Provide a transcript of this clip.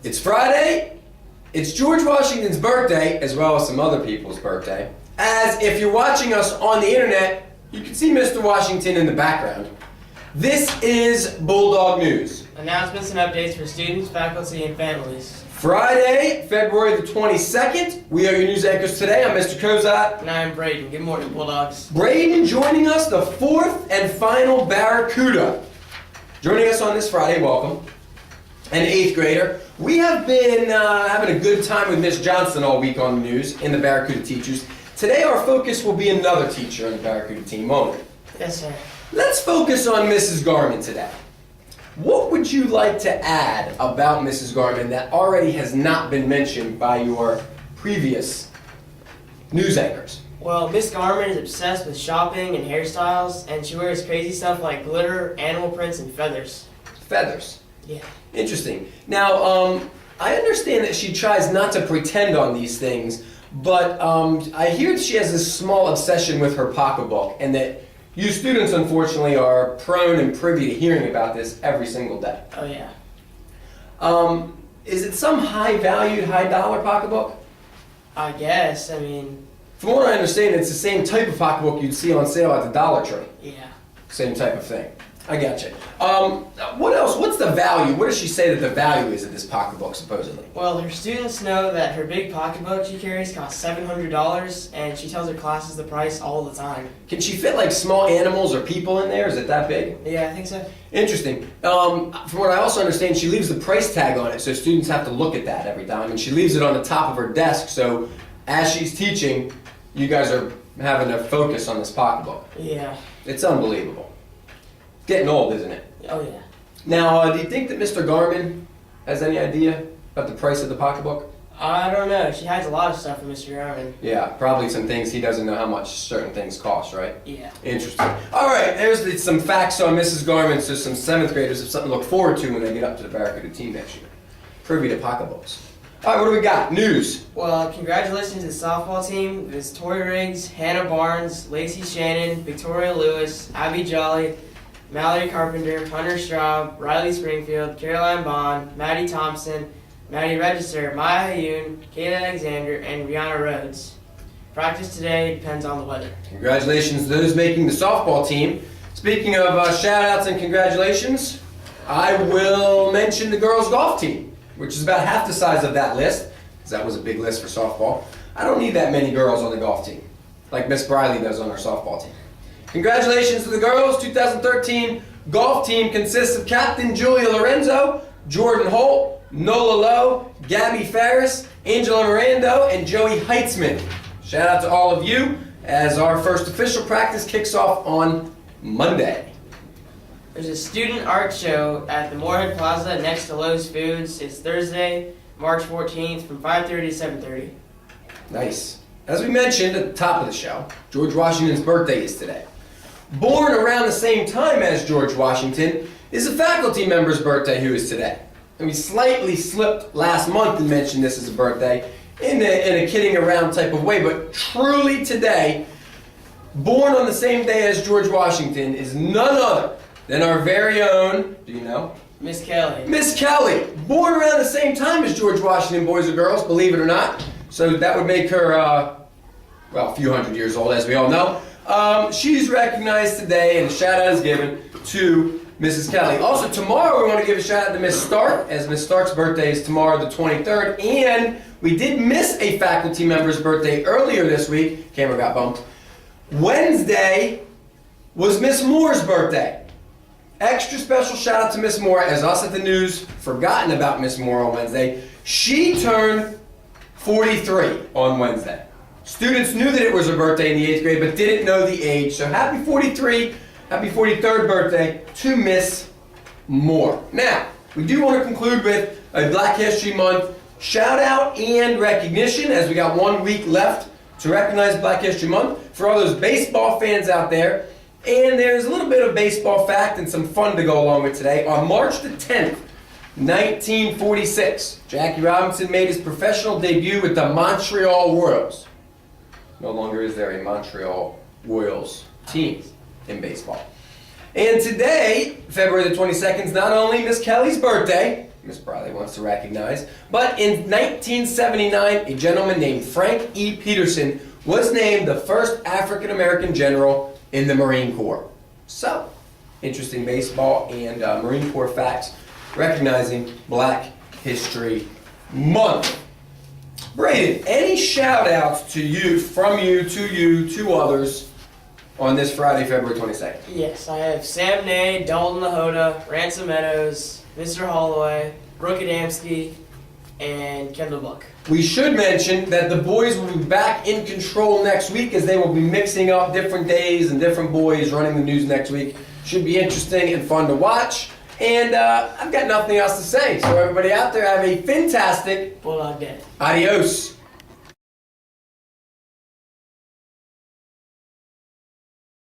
It's Friday, it's George Washington's birthday, as well as some other people's birthday. As if you're watching us on the internet, you can see Mr. Washington in the background. This is Bulldog News. Announcements and updates for students, faculty, and families. Friday, February the 22nd. We are your news anchors today. I'm Mr. Kozat. And I'm Braden. Good morning, Bulldogs. Braden joining us, the fourth and final Barracuda. Joining us on this Friday, welcome, an 8th grader. We have been having a good time with Miss Johnson all week on the news in the Barracuda teachers. Today our focus will be another teacher on the Barracuda team, won't it? Yes, sir. Let's focus on Mrs. Garman today. What would you like to add about Mrs. Garman that already has not been mentioned by your previous news anchors? Well, Miss Garman is obsessed with shopping and hairstyles, and she wears crazy stuff like glitter, animal prints, and feathers. Feathers? Yeah. Interesting. Now, I understand that she tries not to pretend on these things, but I hear that she has this small obsession with her pocketbook, and that you students, unfortunately, are prone and privy to hearing about this every single day. Oh, yeah. Is it some high-valued, high-dollar pocketbook? I guess. I mean... From what I understand, it's the same type of pocketbook you'd see on sale at the Dollar Tree. Yeah. Same type of thing. I gotcha. What else? What's the value? What does she say that the value is of this pocketbook, supposedly? Well, her students know that her big pocketbook she carries costs $700, and she tells her classes the price all the time. Can she fit like small animals or people in there? Is it that big? Yeah, I think so. Interesting. From what I also understand, she leaves the price tag on it, so students have to look at that every time, and she leaves it on the top of her desk, so as she's teaching, you guys are having to focus on this pocketbook. Yeah. It's unbelievable. It's getting old, isn't it? Oh, yeah. Now, do you think that Mr. Garman has any idea about the price of the pocketbook? I don't know. She hides a lot of stuff from Mr. Garman. Yeah, probably some things he doesn't know how much certain things cost, right? Yeah. Interesting. All right, there's some facts on Mrs. Garman, so some 7th graders have something to look forward to when they get up to the Barracuda team next year. Privy to pocketbooks. All right, what do we got? News. Well, congratulations to the softball team. It's Tori Riggs, Hannah Barnes, Lacey Shannon, Victoria Lewis, Abby Jolly, Mallory Carpenter, Hunter Straub, Riley Springfield, Caroline Bond, Maddie Thompson, Maddie Register, Maya Hayun, Kayla Alexander, and Rihanna Rhodes. Practice today depends on the weather. Congratulations to those making the softball team. Speaking of shout-outs and congratulations, I will mention the girls' golf team, which is about half the size of that list, because that was a big list for softball. I don't need that many girls on the golf team, like Miss Briley does on our softball team. Congratulations to the girls. 2013 golf team consists of Captain Julia Lorenzo, Jordan Holt, Nola Lowe, Gabby Ferris, Angela Mirando, and Joey Heitzman. Shout out to all of you as our first official practice kicks off on Monday. There's a student art show at the Moorhead Plaza next to Lowe's Foods. It's Thursday, March 14th from 5:30 to 7:30. Nice. As we mentioned at the top of the show, George Washington's birthday is today. Born around the same time as George Washington is a faculty member's birthday who is today. And we slightly slipped last month and mentioned this as a birthday in a kidding around type of way, but truly today, born on the same day as George Washington is none other than our very own, do you know? Miss Kelly. Miss Kelly, born around the same time as George Washington, boys and girls, believe it or not. So that would make her, well, a few hundred years old, as we all know. She's recognized today, and a shout-out is given to Mrs. Kelly. Also, tomorrow we want to give a shout-out to Miss Stark, as Miss Stark's birthday is tomorrow, the 23rd. And we did miss a faculty member's birthday earlier this week. Camera got bumped. Wednesday was Miss Moore's birthday. Extra special shout-out to Miss Moore, as us at the news forgotten about Miss Moore on Wednesday. She turned 43 on Wednesday. Students knew that it was her birthday in the 8th grade, but didn't know the age. So happy 43, happy 43rd birthday to Miss Moore. Now, we do want to conclude with a Black History Month shout out and recognition, as we got 1 week left to recognize Black History Month for all those baseball fans out there. And there's a little bit of baseball fact and some fun to go along with today. On March the 10th, 1946, Jackie Robinson made his professional debut with the Montreal Royals. No longer is there a Montreal Royals team in baseball. And today, February the 22nd, is not only Miss Kelly's birthday, Miss Briley wants to recognize. But in 1979, a gentleman named Frank E. Peterson was named the first African American general in the Marine Corps. So, interesting baseball and Marine Corps facts recognizing Black History Month. Braden, any shout outs to you, from you, to others on this Friday, February 22nd? Yes, I have Sam Nay, Dalton LaHoda, Ransom Meadows, Mr. Holloway, Brooke Adamski, and Kendall Buck. We should mention that the boys will be back in control next week, as they will be mixing up different days and different boys running the news next week. Should be interesting and fun to watch. And I've got nothing else to say. So everybody out there, have a fantastic Bulldog Day. adios.